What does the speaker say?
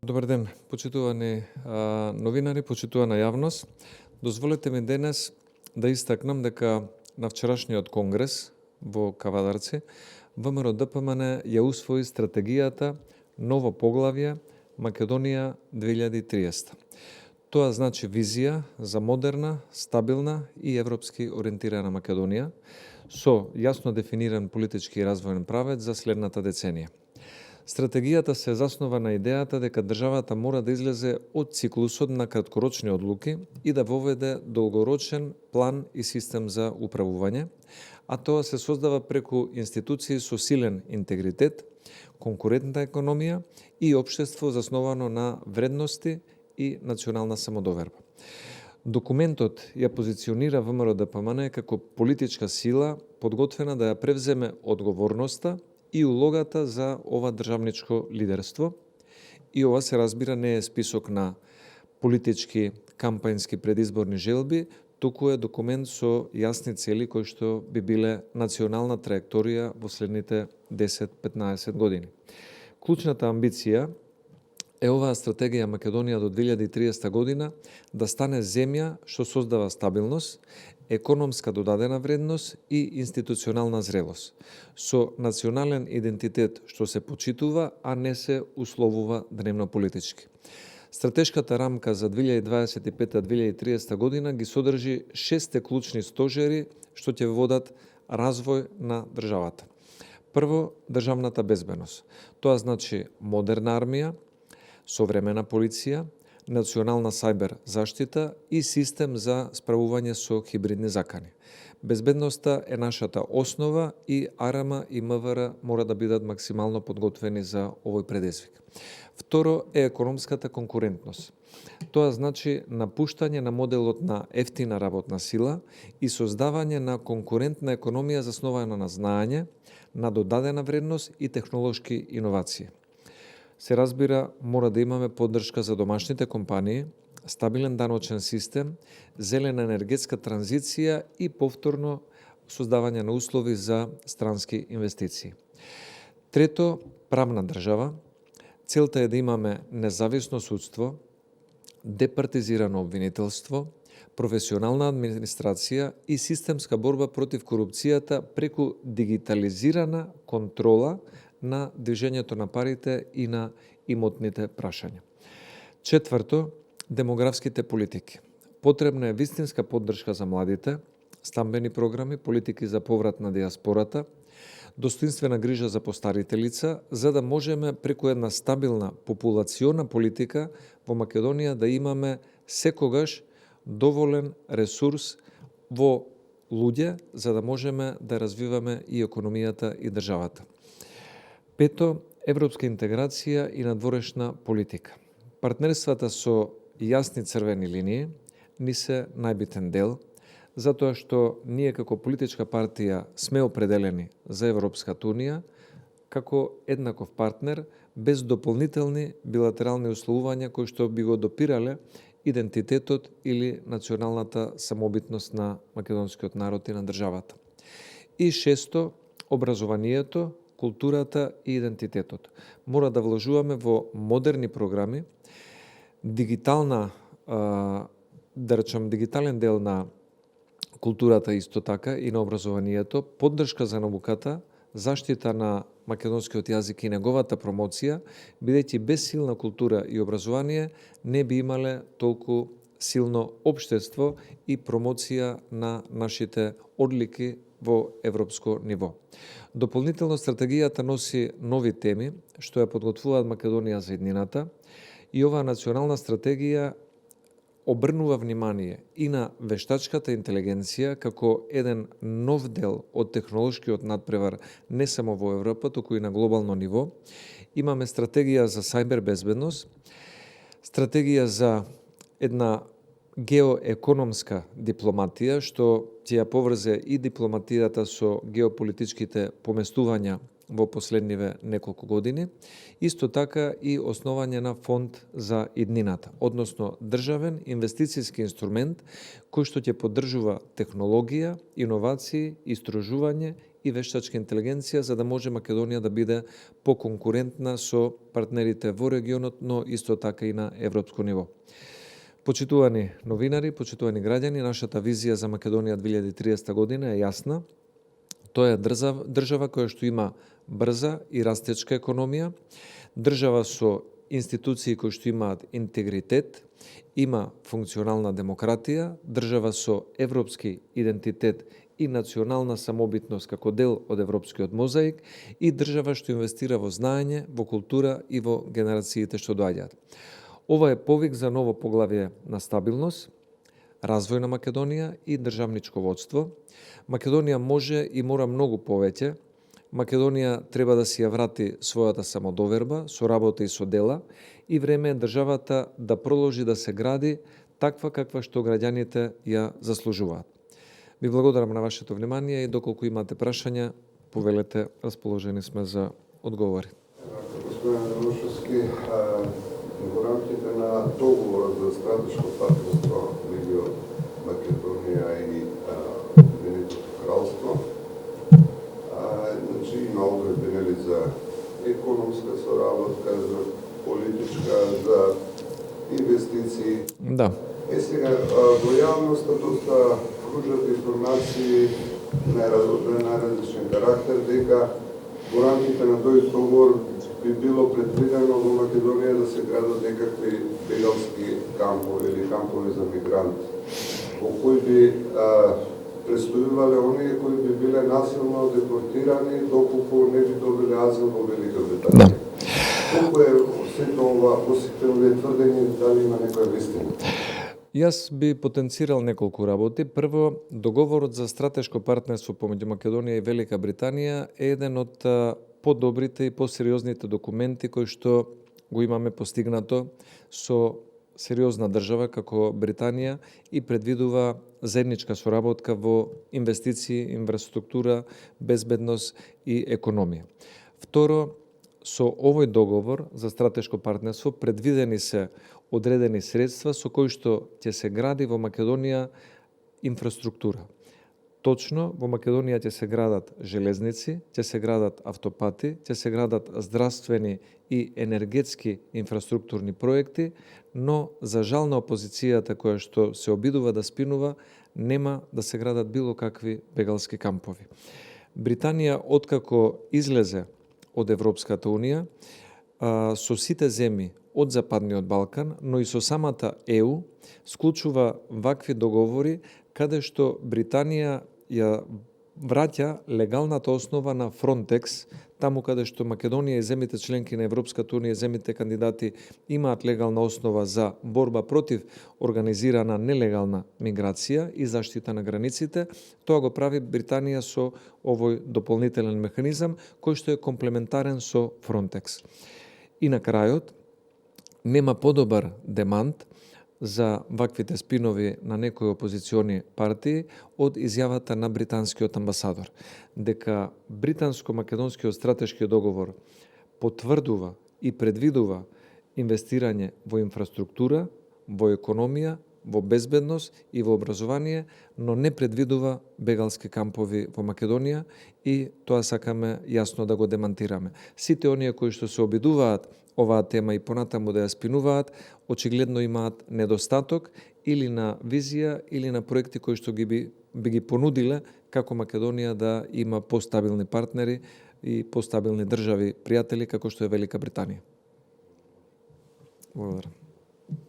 Добар ден, почитувани новинари, почитувана јавност. Дозволете ми денес да истакнам дека на вчерашниот конгрес во Кавадарци ВМРО-ДПМН ја усвои стратегијата Ново поглавје Македонија 2030. Тоа значи визија за модерна, стабилна и европски ориентирана Македонија со јасно дефиниран политички и развојен правец за следната деценија. Стратегијата се заснова на идејата дека државата мора да излезе од циклусот на краткорочни одлуки и да воведе долгорочен план и систем за управување, а тоа се создава преку институции со силен интегритет, конкурентна економија и општество засновано на вредности и национална самодоверба. Документот ја позиционира ВМРО-ДПМН како политичка сила подготвена да ја превземе одговорноста и улогата за ова државничко лидерство. И ова се разбира не е список на политички, кампањски предизборни желби, туку е документ со јасни цели кои што би биле национална траекторија во следните 10-15 години. Клучната амбиција е оваа стратегија Македонија до 2030 година да стане земја што создава стабилност, економска додадена вредност и институционална зрелост, со национален идентитет што се почитува, а не се условува дневно политички. Стратешката рамка за 2025-2030 година ги содржи 6 клучни стожери што ќе водат развој на државата. Прво, државната безбедност. Тоа значи модерна армија, современа полиција, национална сајбер заштита и систем за справување со хибридни закани. Безбедноста е нашата основа и АРМ и МВР мора да бидат максимално подготвени за овој предизвик. Второ е економската конкурентност. Тоа значи напуштање на моделот на ефтина работна сила и создавање на конкурентна економија заснована на знаење, на додадена вредност и технолошки иновации. Се разбира, мора да имаме поддршка за домашните компании, стабилен даночен систем, зелена енергетска транзиција и повторно создавање на услови за странски инвестиции. Трето, правна држава. Целта е да имаме независно судство, департизирано обвинителство, професионална администрација и системска борба против корупцијата преку дигитализирана контрола на движењето на парите и на имотните прашања. Четврто, демографските политики. Потребна е вистинска поддршка за младите, стамбени програми, политики за поврат на диаспората, достоинствена грижа за постарите лица, за да можеме преку една стабилна популациона политика во Македонија да имаме секогаш доволен ресурс во луѓе, за да можеме да развиваме и економијата и државата. Пето, европска интеграција и надворешна политика. Партнерствата со јасни црвени линии ни се најбитен дел, затоа што ние како политичка партија сме определени за Европската унија како еднаков партнер без дополнителни билатерални условувања кои што би го допирале идентитетот или националната самобитност на македонскиот народ и на државата. И шесто, образованието, културата и идентитетот. Мора да вложуваме во модерни програми, дигитален дел на културата исто така и на образованието, поддршка за науката, заштита на македонскиот јазик и неговата промоција, бидејќи без силна култура и образование не би имале толку силно општество и промоција на нашите одлики во европско ниво. Дополнително стратегијата носи нови теми што ја подготвуваат Македонија за иднината и оваа национална стратегија обрнува внимание и на вештачката интелигенција како еден нов дел од технолошкиот надпревар не само во Европа, туку и на глобално ниво. Имаме стратегија за сајбер безбедност, стратегија за една геоекономска дипломатија, што ќе ја поврзе и дипломатијата со геополитичките поместувања во последниве неколку години, исто така и основање на фонд за иднината, односно државен инвестицијски инструмент кој што ќе поддржува технологија, иновации, истражување и вештачка интелигенција, за да може Македонија да биде поконкурентна со партнерите во регионот, но исто така и на европско ниво. Почитувани новинари, почитувани граѓани, нашата визија за Македонија 2030 година е јасна. Тоа е држава која што има брза и растечка економија, држава со институции кои што имаат интегритет, има функционална демократија, држава со европски идентитет и национална самобитност како дел од европскиот мозаик и држава што инвестира во знаење, во култура и во генерациите што доаѓаат. Ова е повик за ново поглавје на стабилност, развој на Македонија и државничко водство. Македонија може и мора многу повеќе. Македонија треба да си ја врати својата самодоверба, со работа и со дела, и време е државата да продолжи да се гради таква каква што граѓаните ја заслужуваат. Ви благодарам на вашето внимание и доколку имате прашања, повелете, расположени сме за одговори. Господин Рушевски, во рамките на договорот за стратешко партнерство меѓу Македонија и Обединетото кралство, има одредби за економска соработка, за политичка, за инвестиции. Да. Сега, во јавноста доста кружат информации на различен карактер, дека во рамките на тој договор би било предвидено во Македонија да се градат некакви бегалски кампови или кампови за мигранти, во кои би престојувале оние кои би биле насилно депортирани доколку не би добиле азил во Велика Британија. Да. Колку е сето ова, сите овие тврдења, дали има некоја вистина? Јас би потенцирал неколку работи. Прво, договорот за стратешко партнерство помеѓу Македонија и Велика Британија е еден од подобрите и посериозните документи кои што го имаме постигнато со сериозна држава како Британија и предвидува заедничка соработка во инвестиции, инфраструктура, безбедност и економија. Второ, со овој договор за стратешко партнерство предвидени се одредени средства со кои што ќе се гради во Македонија инфраструктура. Точно, во Македонија ќе се градат железници, ќе се градат автопати, ќе се градат здравствени и енергетски инфраструктурни проекти, но за жал на опозицијата која што се обидува да спинува, нема да се градат било какви бегалски кампови. Британија, откако излезе од Европската Унија, со сите земји од Западниот Балкан, но и со самата ЕУ, склучува вакви договори каде што Британија ја враќа легалната основа на Frontex, таму каде што Македонија и земите членки на Европската Унија, земите кандидати имаат легална основа за борба против организирана нелегална миграција и заштита на границите, тоа го прави Британија со овој дополнителен механизам кој што е комплементарен со Frontex. И на крајот, нема подобар демант за ваквите спинови на некои опозициони партии од изјавата на британскиот амбасадор, дека британско-македонскиот стратешки договор потврдува и предвидува инвестирање во инфраструктура, во економија, во безбедност и во образование, но не предвидува бегалски кампови во Македонија и тоа сакаме јасно да го демантираме. Сите оние кои што се обидуваат оваа тема и понатаму да ја спинуваат, очигледно имаат недостаток или на визија или на проекти кои што би ги понудиле како Македонија да има постабилни партнери и постабилни држави пријатели како што е Велика Британија. Благодарам.